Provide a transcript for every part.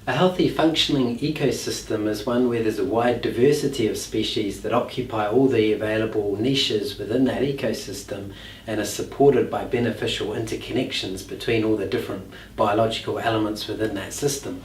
A healthy functioning ecosystem is one where there's a wide diversity of species that occupy all the available niches within that ecosystem and are supported by beneficial interconnections between all the different biological elements within that system.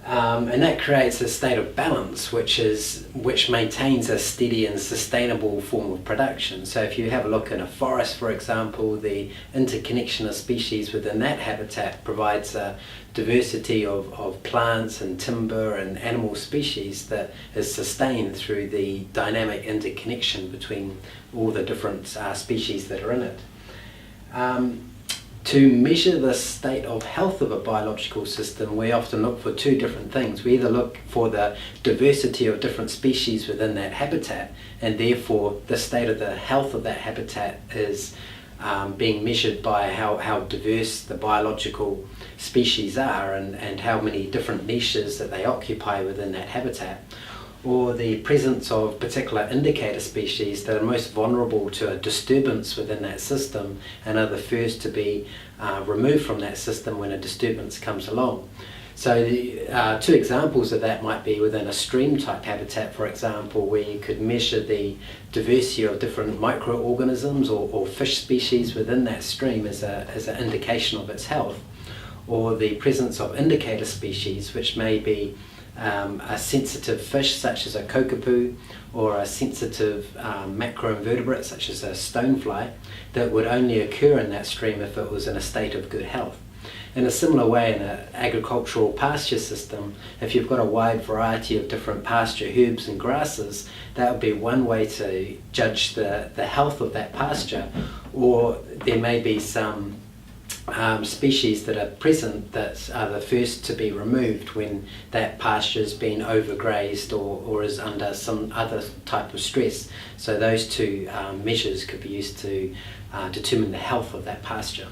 And that creates a state of balance which maintains a steady and sustainable form of production. So if you have a look in a forest, for example, the interconnection of species within that habitat provides a diversity of plants and timber and animal species that is sustained through the dynamic interconnection between all the different species that are in it. To measure the state of health of a biological system, we often look for two different things. We either look for the diversity of different species within that habitat, and therefore the state of the health of that habitat is being measured by how diverse the biological species are and how many different niches that they occupy within that habitat, or the presence of particular indicator species that are most vulnerable to a disturbance within that system and are the first to be removed from that system when a disturbance comes along. So two examples of that might be within a stream type habitat, for example, where you could measure the diversity of different microorganisms or fish species within that stream as an indication of its health, or the presence of indicator species, which may be a sensitive fish such as a kokopu, or a sensitive macroinvertebrate such as a stonefly, that would only occur in that stream if it was in a state of good health. In a similar way, in an agricultural pasture system, if you've got a wide variety of different pasture herbs and grasses, that would be one way to judge the health of that pasture. Or there may be some species that are present that are the first to be removed when that pasture has been overgrazed or is under some other type of stress. So those two measures could be used to determine the health of that pasture.